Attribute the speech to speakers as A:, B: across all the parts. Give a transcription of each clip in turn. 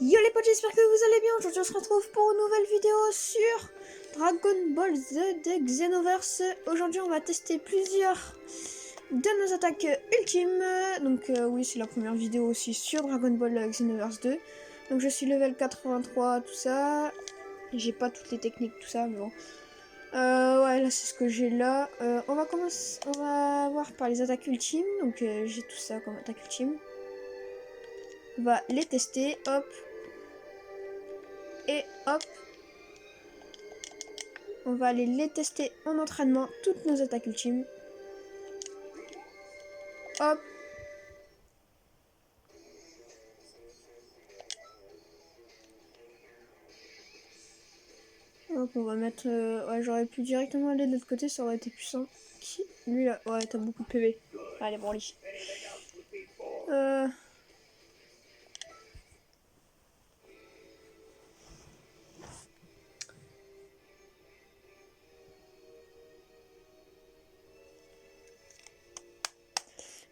A: Yo les potes, j'espère que vous allez bien. Aujourd'hui on se retrouve pour une nouvelle vidéo sur Dragon Ball Z Xenoverse. Aujourd'hui on va tester plusieurs de nos attaques ultimes. Donc oui, c'est la première vidéo aussi sur Dragon Ball Xenoverse 2. Donc je suis level 83, tout ça. J'ai pas toutes les techniques, tout ça, mais bon. Ouais, là c'est ce que j'ai là. On va voir par les attaques ultimes. Donc j'ai tout ça comme attaque ultime. On va les tester, hop. Et hop, on va aller les tester en entraînement, toutes nos attaques ultimes. Hop. Hop, on va mettre... ouais, j'aurais pu directement aller de l'autre côté, ça aurait été puissant. Lui là, ouais, t'as beaucoup de PV. Allez, bon, lit.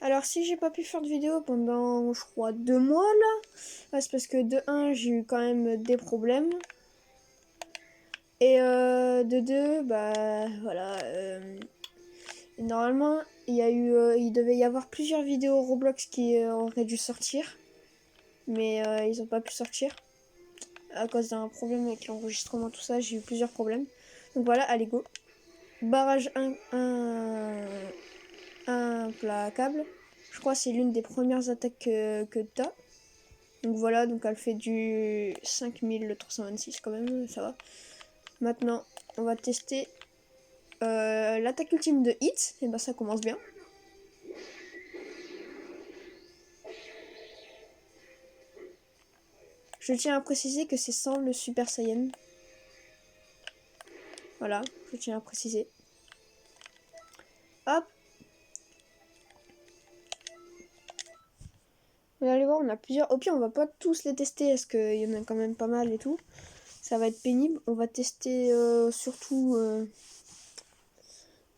A: Alors si j'ai pas pu faire de vidéo pendant, je crois, 2 mois là, c'est parce que de 1, j'ai eu quand même des problèmes. Et de 2, bah voilà. Normalement, il devait y avoir plusieurs vidéos Roblox qui auraient dû sortir. Mais ils ont pas pu sortir. À cause d'un problème avec l'enregistrement, tout ça, j'ai eu plusieurs problèmes. Donc voilà, allez go. Barrage implacable. Je crois que c'est l'une des premières attaques que t'as. Donc voilà, donc elle fait du 5326 quand même, ça va. Maintenant, on va tester l'attaque ultime de Hit. Et bah ça commence bien. Je tiens à préciser que c'est sans le Super Saiyan. Voilà, je tiens à préciser. Hop. Vous allez voir, on a plusieurs. Au pire, on va pas tous les tester parce qu'il y en a quand même pas mal et tout. Ça va être pénible. On va tester surtout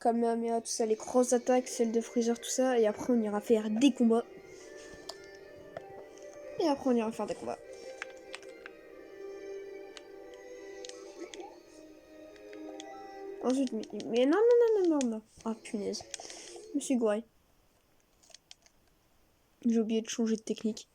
A: Kamehameha, tout ça, les grosses attaques, celles de Freezer, tout ça. Et après, on ira faire des combats. Et après, on ira faire des combats. Ensuite, mais non, non, non, non, non, non. Ah, punaise. Je me suis gouré. J'ai oublié de changer de technique.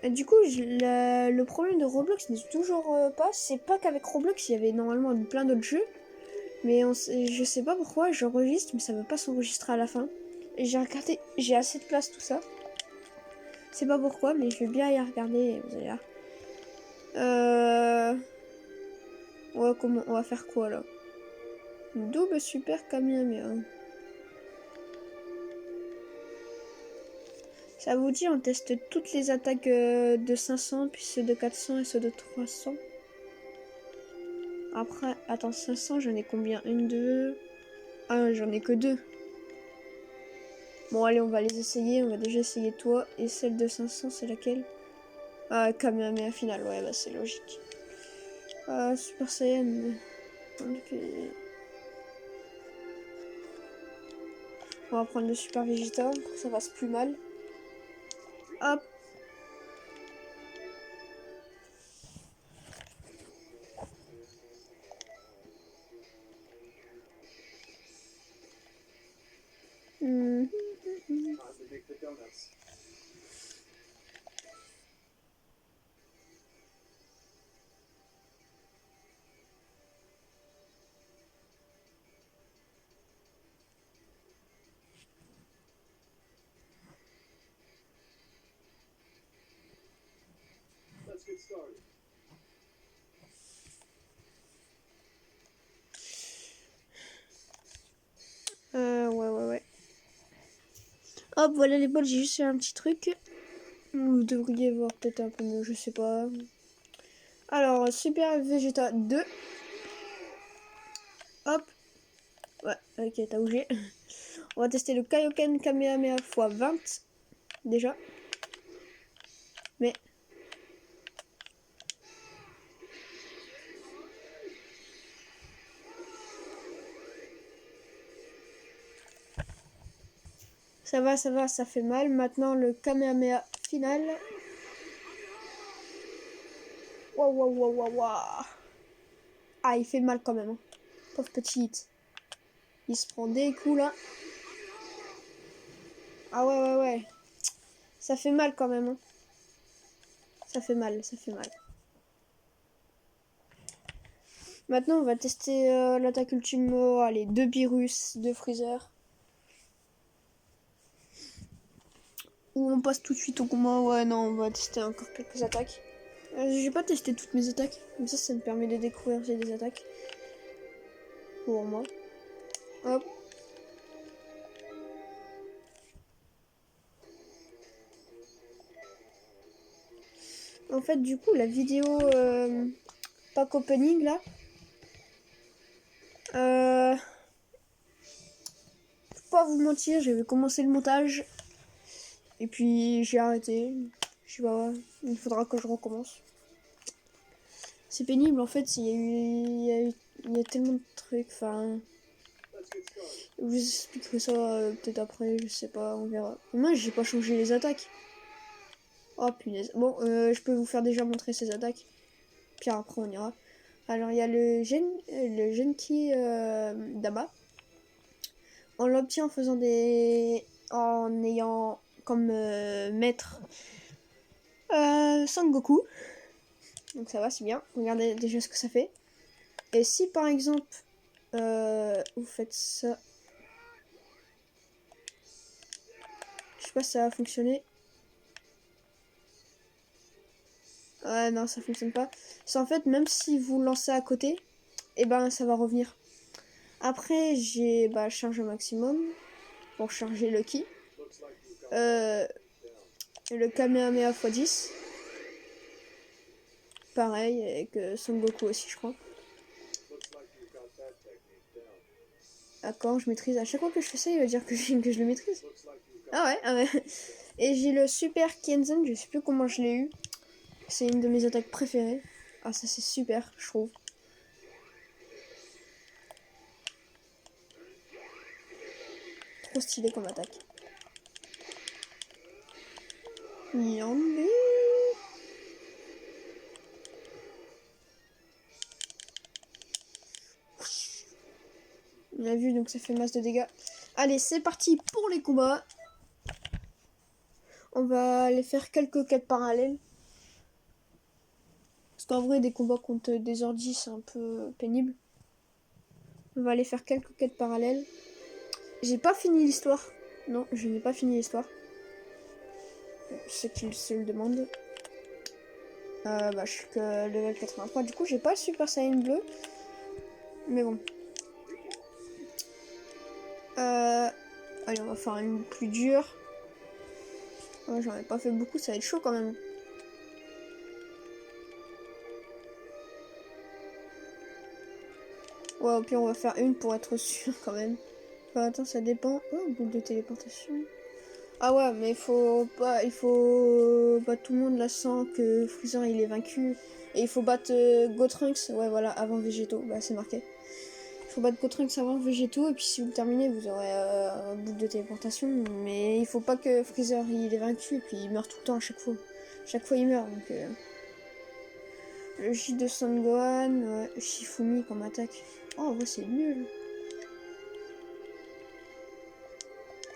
A: Et du coup, le problème de Roblox n'est toujours pas. C'est pas qu'avec Roblox, il y avait normalement plein d'autres jeux. Mais je sais pas pourquoi, j'enregistre, mais ça veut pas s'enregistrer à la fin. Et j'ai regardé, j'ai assez de place, tout ça. C'est pas pourquoi, mais je vais bien y regarder, vous allez voir. Ouais, comment, on va faire quoi là? Double super Kamehameha. Ça vous dit, on teste toutes les attaques de 500, puis ceux de 400 et ceux de 300. Après, attends, 500, j'en ai combien? Une, deux. Ah, j'en ai que deux. Bon, allez, on va les essayer. On va déjà essayer toi. Et celle de 500, c'est laquelle? Ah, Kamehameha final. Ouais, bah c'est logique. Super Saiyan. On va prendre le Super Vegeta. Ça passe plus mal. Hop. Ouais. Hop, voilà les bols, j'ai juste fait un petit truc. Vous devriez voir peut-être un peu mieux, je sais pas. Alors, Super Vegeta 2. Hop. Ouais, ok, t'as bougé. On va tester le Kaioken Kamehameha x 20. Déjà. Mais... Ça va, ça fait mal. Maintenant, le Kamehameha final. Waouh, waouh, waouh, waouh, waouh. Ah, il fait mal quand même. Hein. Pauvre petit hit. Il se prend des coups là. Ah ouais, ouais, ouais. Ça fait mal quand même. Hein. Ça fait mal, ça fait mal. Maintenant, on va tester l'attaque ultime. Allez, 2 Beerus, 2 Freezer. Ou on passe tout de suite au combat. Ouais, non, on va tester encore quelques attaques. J'ai pas testé toutes mes attaques. Comme ça me permet de découvrir j'ai des attaques. Pour moi. Hop. En fait, du coup, la vidéo pack opening là. Faut pas vous mentir, j'avais commencé le montage. Et puis j'ai arrêté. Je sais pas, il faudra que je recommence. C'est pénible en fait, il y a tellement de trucs. Enfin, je vous expliquerai ça peut-être après, je sais pas, on verra. Moi, j'ai pas changé les attaques. Oh punaise. Bon, je peux vous faire déjà montrer ces attaques. Puis après, on ira. Alors, il y a le Genki Dama. On l'obtient en faisant en ayant comme maître Son Goku. Donc ça va, c'est bien. Regardez déjà ce que ça fait. Et si par exemple vous faites ça, je sais pas si ça va fonctionner. Ouais, non, ça fonctionne pas. C'est en fait, même si vous lancez à côté, et ben ça va revenir. Après, j'ai charge au maximum pour charger le ki. Le Kamehameha x10. Pareil, avec Son Goku aussi, je crois. D'accord, je maîtrise. À chaque fois que je fais ça, il va dire que je le maîtrise. Ah ouais, ah ouais. Et j'ai le Super Kenzen, je sais plus comment je l'ai eu. C'est une de mes attaques préférées. Ah, ça c'est super, je trouve. Trop stylé comme attaque. Yambi. On a vu, donc ça fait masse de dégâts. Allez, c'est parti pour les combats. On va aller faire quelques quêtes parallèles. Parce qu'en vrai, des combats contre des ordis, c'est un peu pénible. On va aller faire quelques quêtes parallèles. J'ai pas fini l'histoire. Non, je n'ai pas fini l'histoire. Ceux qui se le demandent. Je suis que level 83. Du coup, j'ai pas le Super Saiyan bleu. Mais bon. Allez, on va faire une plus dure. Ouais, j'en ai pas fait beaucoup, ça va être chaud quand même. Ouais, au pire, on va faire une pour être sûr quand même. Enfin, attends, ça dépend. Oh, boule de téléportation. Ah ouais, mais il faut pas tout le monde là sent que Freezer il est vaincu. Et il faut battre Gotrunks, ouais voilà, avant Végétaux, bah c'est marqué. Il faut battre Gotrunks avant Végétaux, et puis si vous le terminez, vous aurez un boule de téléportation. Mais il faut pas que Freezer il est vaincu, et puis il meurt tout le temps à chaque fois. Chaque fois il meurt, donc... Le J de Son Gohan, ouais, Shifumi comme attaque. Oh, en vrai c'est nul.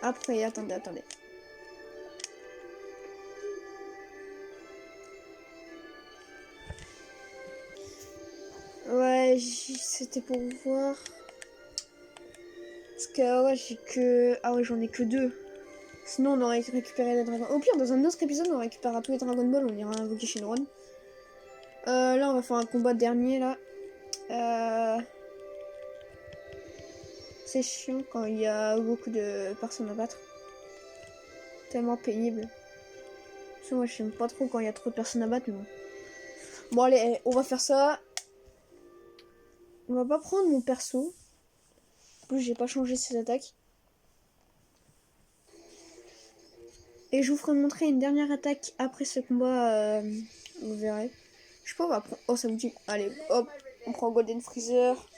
A: Après, attendez. Ouais, c'était pour voir. Parce que ouais, j'ai que... Ah ouais, j'en ai que 2. Sinon, on aurait récupéré les dragons. Au pire, dans un autre épisode, on récupérera tous les Dragon Ball, on ira invoquer Shenron. Là, on va faire un combat dernier, là. C'est chiant quand il y a beaucoup de personnes à battre. Tellement pénible. Parce que moi, j'aime pas trop quand il y a trop de personnes à battre, mais bon. Bon, allez, on va faire ça. On va pas prendre mon perso. En plus, j'ai pas changé ses attaques. Et je vous ferai montrer une dernière attaque après ce combat. Vous verrez. Je sais pas, on va prendre... Oh, ça vous dit... Allez, hop. On prend Golden Freezer.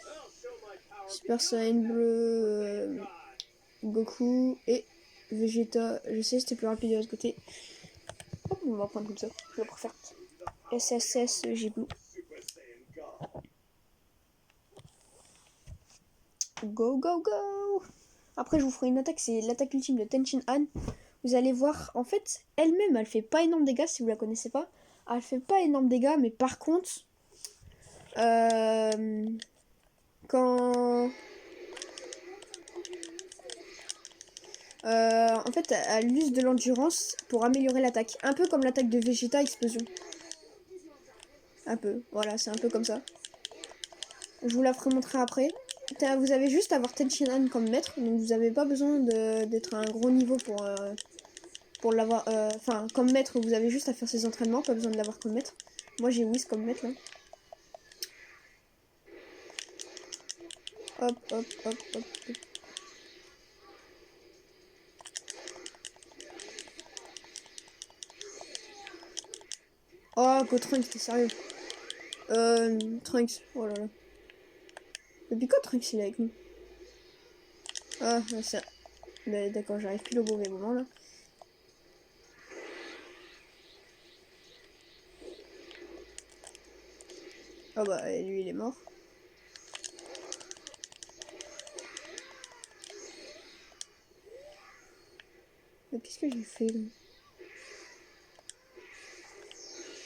A: Super Saiyan bleu. Goku. Et Vegeta, je sais c'était plus rapide de l'autre côté. Hop, on va prendre comme ça, je préfère. SSS Giblou. Go go go. Après je vous ferai une attaque, c'est l'attaque ultime de Tenchin Han. Vous allez voir, en fait, elle-même, elle fait pas énorme dégâts si vous la connaissez pas. Elle fait pas énorme dégâts, mais par contre, quand... en fait, elle use de l'endurance pour améliorer l'attaque. Un peu comme l'attaque de Vegeta Explosion. Un peu, voilà, c'est un peu comme ça. Je vous la ferai montrer après. Vous avez juste à avoir Tenchin Han comme maître, donc vous avez pas besoin d'être à un gros niveau pour l'avoir. Enfin, comme maître, vous avez juste à faire ses entraînements, pas besoin de l'avoir comme maître. Moi j'ai Whis comme maître là. Hop, hop, hop, hop, hop. Oh, Trunks, t'es sérieux? Trunks, oh là là. Depuis quand Trunks il est avec nous? Ah, c'est... Mais d'accord, j'arrive plus au mauvais moment là. Ah bah, et lui il est mort. Mais qu'est-ce que j'ai fait là?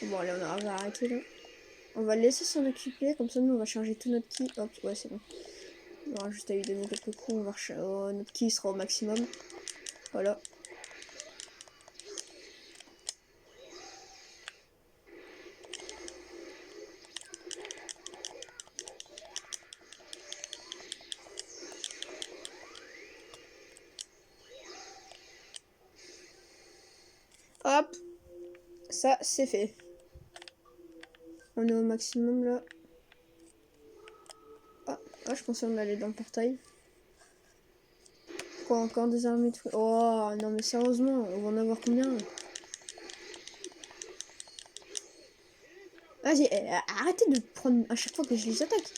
A: Bon, allez, on va arrêter là. On va le laisser s'en occuper, comme ça nous on va charger tout notre ki. Hop, ouais, c'est bon. On aura juste à lui donner quelques coups, on va notre ki sera au maximum. Voilà. Hop, ça c'est fait. On est au maximum là. Ah, je pensais qu'on allait dans le portail. Quoi, encore des armées de... Oh, non mais sérieusement, on va en avoir combien? Vas-y, arrêtez de prendre à chaque fois que je les attaque.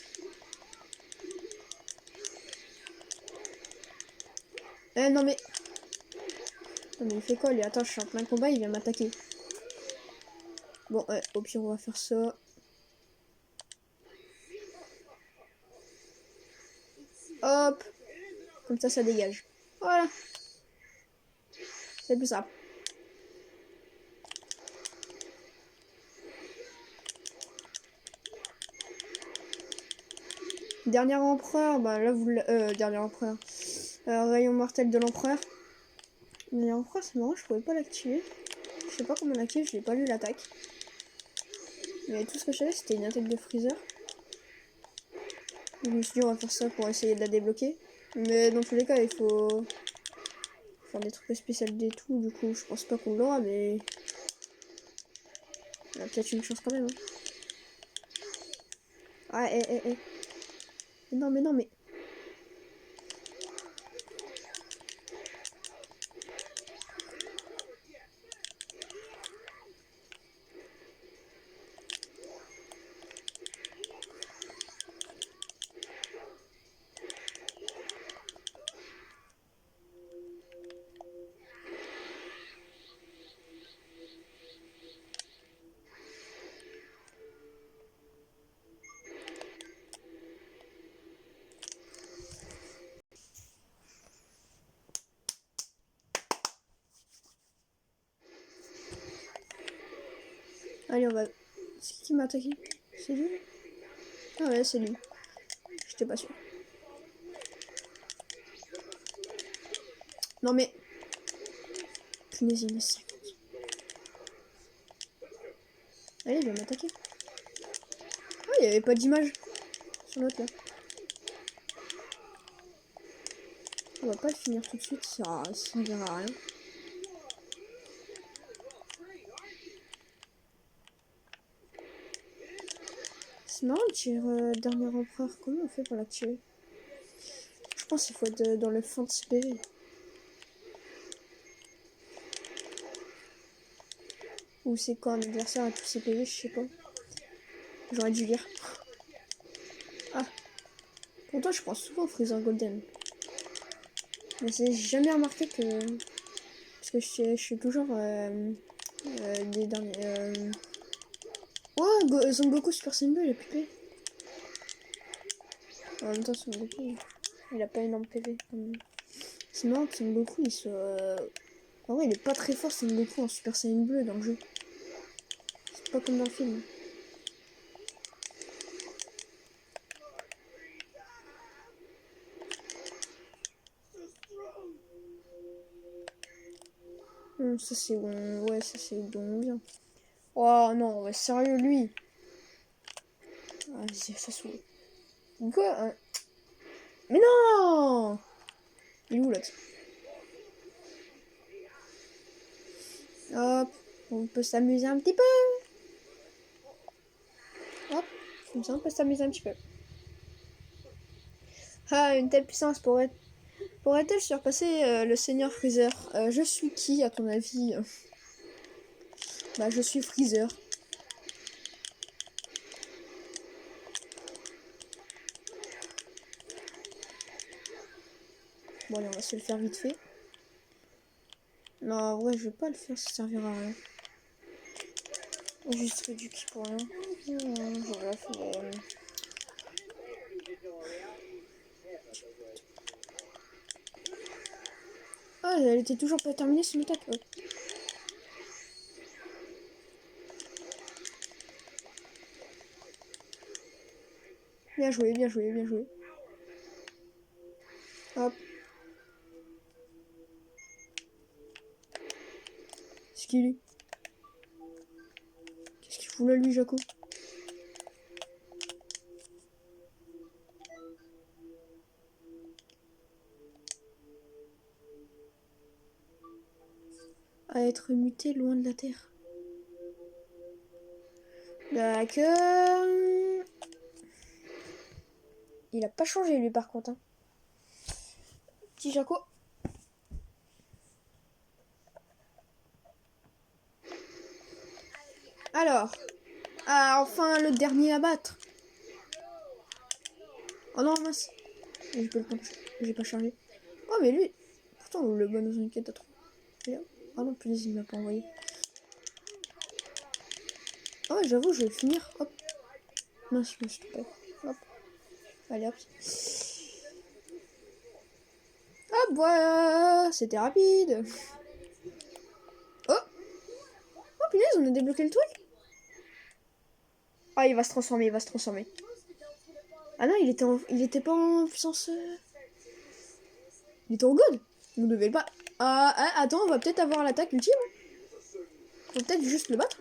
A: Non mais... Non mais il fait quoi lui? Attends, je suis en plein combat, il vient m'attaquer. Bon, au pire on va faire ça. Hop. Comme ça dégage. Voilà. C'est plus simple. Dernier empereur, bah là vous... dernier empereur. Rayon mortel de l'empereur. Dernier empereur, c'est marrant, je pouvais pas l'activer. Je sais pas comment on l'active, je l'ai pas lu l'attaque. Mais tout ce que je savais, c'était une attaque de Freezer. Je me suis dit, on va faire ça pour essayer de la débloquer. Mais dans tous les cas, il faut faire des trucs spéciaux et tout. Du coup, je pense pas qu'on l'aura, mais on a peut-être une chance quand même. Hein. Ah, mais non, mais... Allez, on va... C'est qui m'a attaqué? C'est lui? Ah ouais, c'est lui. J'étais pas sûr. Non mais... Punaise, il me sert. Allez, il va m'attaquer. Ah, il n'y avait pas d'image sur l'autre là. On va pas le finir tout de suite, ça servira à rien. C'est marrant de tirer dernier empereur. Comment on fait pour l'activer? Je pense qu'il faut être dans le fantasy PV. Ou c'est quand un adversaire a tous ses PV, je sais pas. J'aurais dû lire. Ah. Pourtant je prends souvent Freezer Golden. Mais j'ai jamais remarqué que... Parce que je suis toujours des derniers. Ouais, Son Goku Super Saiyan Bleu, il a plus PV. En même temps, Son Goku, il a pas énorme PV. C'est marrant que Son Goku, il soit. En vrai, il est pas très fort, Son Goku en Super Saiyan Bleu dans le jeu. C'est pas comme dans le film. Ça c'est bon. Ouais, ça c'est bon bien. Oh non, ouais, sérieux, lui. Ah, ça saoule. Quoi hein. Mais non. Il est où là? Hop, on peut s'amuser un petit peu. Hop, comme ça on peut s'amuser un petit peu. Ah, une telle puissance pourrait-elle surpasser le Seigneur Freezer? Je suis qui à ton avis? Bah je suis Freezer. Bon allez, on va se le faire vite fait. Non, en vrai, je vais pas le faire, ça servira à rien. Juste fait du ki pour rien. Voilà, Ah, elle était toujours pas terminée son attaque. Ouais. Bien joué, bien joué, bien joué. Hop. Qu'est-ce qu'il est? Qu'est-ce qu'il fout là, lui, Jaco? À être muté loin de la Terre. D'accord. Il a pas changé, lui, par contre. Hein. Petit Jaco. Alors. Ah, enfin, le dernier à battre. Oh non, mince. J'ai pas le temps. J'ai pas chargé. Oh, mais lui. Pourtant, le bon nous inquiète à trop. Ah non, plus il m'a pas envoyé. Ah ouais, j'avoue, je vais finir. Hop. Mince, je me suis trompé. Hop. Allez, hop. Hop, voilà. C'était rapide. Oh. Oh, punaise, on a débloqué le truc. Ah, il va se transformer, il va se transformer. Ah non, il était pas en puissance. Il était en god. Vous ne devez pas. Ah, attends, on va peut-être avoir l'attaque ultime. Faut peut-être juste le battre.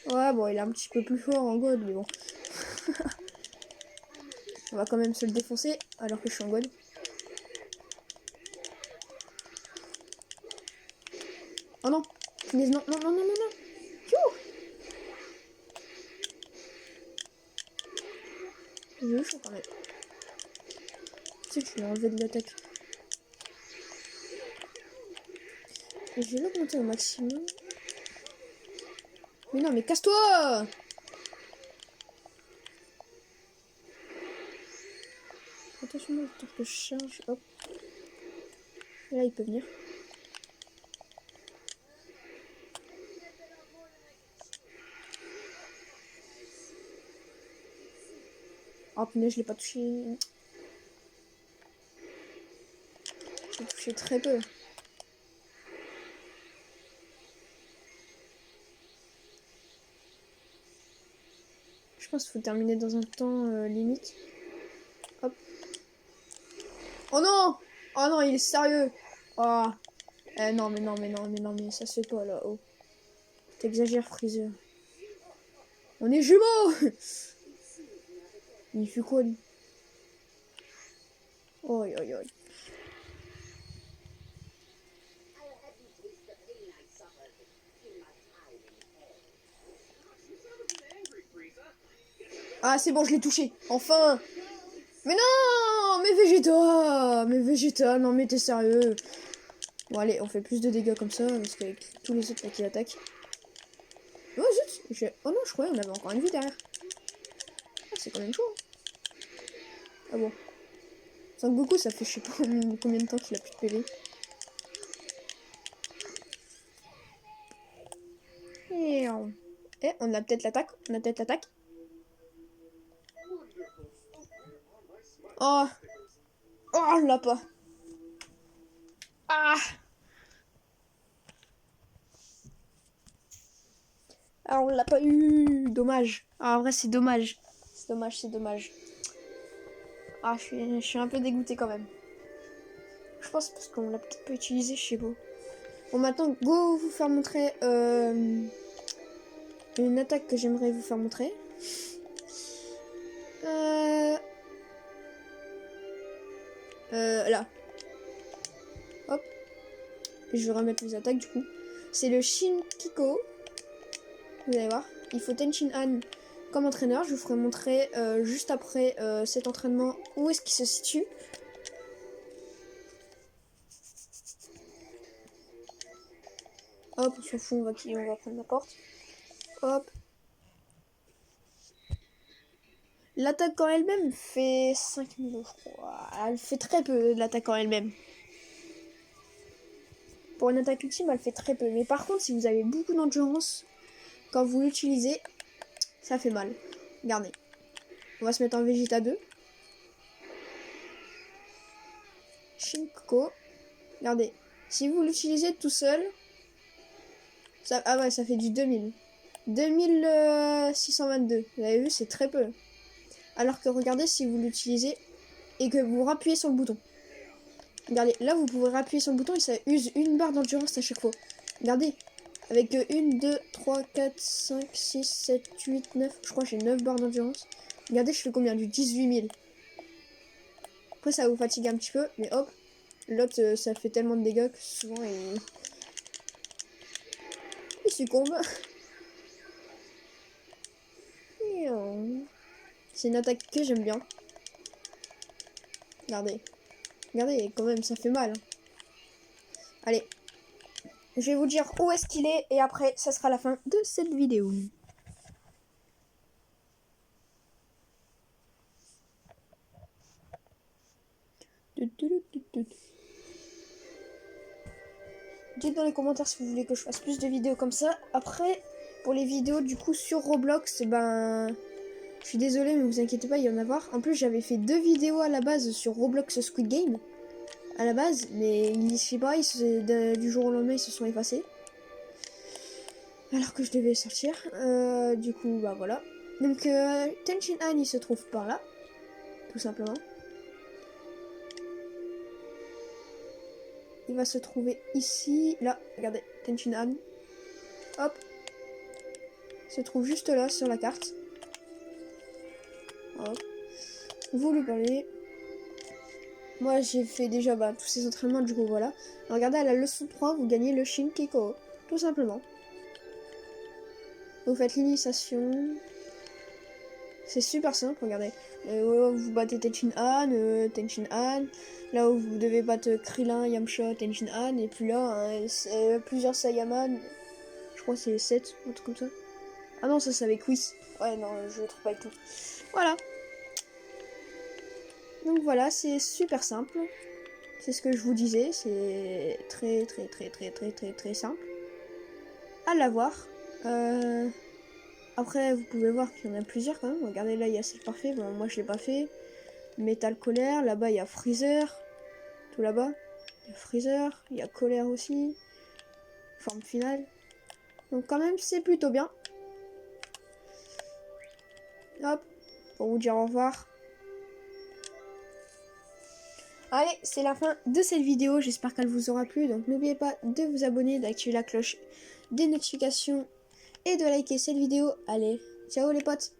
A: Ouais, bon, il est un petit peu plus fort en god, mais bon. On va quand même se le défoncer alors que je suis en god. Oh non, punaise, non, non, non, non, non, non. J'ai eu chaud quand même. Tu sais que je l'ai enlevé de l'attaque. Et je vais l'augmenter au maximum. Mais non, mais casse-toi! Attention, le temps que je charge. Hop. Et là, il peut venir. Oh punaise, je l'ai pas touché. J'ai touché très peu. Je pense qu'il faut terminer dans un temps limite. Hop. Oh non! Oh non, il est sérieux! Oh. Non, mais non, mais non, mais non, mais ça se fait pas là. Oh. T'exagères, Freezer. On est jumeaux! Il fait quoi lui? Oi, oi, oi. Ah, c'est bon, je l'ai touché. Enfin! Mais non! Mais Vegeta, non mais t'es sérieux? Bon, allez, on fait plus de dégâts comme ça, parce qu'avec tous les autres qui attaquent. Oh zut! Oh non, je croyais qu'on avait encore une vie derrière. Ah, c'est quand même chaud. Ah bon. Son Goku, ça fait je sais pas combien de temps qu'il a plus de PV. Miaou. Et on a peut-être l'attaque. On a peut-être l'attaque. Oh. Oh, on l'a pas. Ah. Ah, on l'a pas eu. Dommage. Ah, en vrai, c'est dommage. C'est dommage, c'est dommage. Ah, je suis un peu dégoûté quand même. Je pense parce qu'on l'a peut-être pas utilisé, je sais pas. Bon, maintenant, go vous faire montrer une attaque que j'aimerais vous faire montrer. Là. Hop. Je vais remettre les attaques du coup. C'est le Shin Kiko. Vous allez voir. Il faut Tenchin Han comme entraîneur. Je vous ferai montrer juste après cet entraînement où est-ce qu'il se situe. Hop, on s'en fout, on va prendre la porte. Hop. L'attaque en elle-même fait 5000, je crois. Elle fait très peu, l'attaque en elle-même. Pour une attaque ultime, elle fait très peu. Mais par contre, si vous avez beaucoup d'endurance, quand vous l'utilisez, ça fait mal. Regardez. On va se mettre en Vegeta 2. Shinko. Regardez. Si vous l'utilisez tout seul, ça, ah ouais, ça fait du 2000. 2622. Vous avez vu, c'est très peu. Alors que regardez si vous l'utilisez et que vous rappuyez sur le bouton. Regardez, là vous pouvez appuyer sur le bouton et ça use une barre d'endurance à chaque fois. Regardez, avec 1, 2, 3, 4, 5, 6, 7, 8, 9, je crois que j'ai 9 barres d'endurance. Regardez, je fais combien? Du 18 000. Après ça vous fatigue un petit peu, mais hop, l'autre ça fait tellement de dégâts que souvent il succombe. C'est une attaque que j'aime bien. Regardez. Regardez, quand même, ça fait mal. Hein. Allez. Je vais vous dire où est-ce qu'il est et après, ça sera la fin de cette vidéo. Dites dans les commentaires si vous voulez que je fasse plus de vidéos comme ça. Après, pour les vidéos du coup sur Roblox, ben... Je suis désolée, mais vous inquiétez pas, il y en a avoir. En plus, j'avais fait 2 vidéos à la base sur Roblox Squid Game. À la base, mais je sais pas, du jour au lendemain, ils se sont effacés. Alors que je devais sortir. Du coup, bah voilà. Donc, Tenchin Han, il se trouve par là. Tout simplement. Il va se trouver ici. Là, regardez, Tenchin Han. Hop. Il se trouve juste là, sur la carte. Hop. Vous lui parlez. Moi, j'ai fait déjà tous ces entraînements, du coup, voilà. Alors, regardez, à la leçon 3, vous gagnez le Shin Kiko. Tout simplement. Vous faites l'initiation. C'est super simple, regardez. Vous battez Tenchin Han, là où vous devez battre Krillin, Yamcha, Tenchin Han, et puis là, plusieurs Saiyaman. Je crois que c'est 7, un truc comme ça. Ah non, ça c'est avec Whis. Ouais, non, je le trouve pas avec tout. Voilà. Donc voilà, c'est super simple. C'est ce que je vous disais, c'est très simple à l'avoir. Après, vous pouvez voir qu'il y en a plusieurs quand même. Regardez, là, il y a celle parfait. Bon, moi, je l'ai pas fait. Métal colère. Là-bas, il y a Freezer. Tout là-bas. Il y a Freezer. Il y a colère aussi. Forme finale. Donc, quand même, c'est plutôt bien. Hop. Pour vous dire au revoir. Allez, c'est la fin de cette vidéo. J'espère qu'elle vous aura plu. Donc, n'oubliez pas de vous abonner, d'activer la cloche des notifications et de liker cette vidéo. Allez, ciao les potes!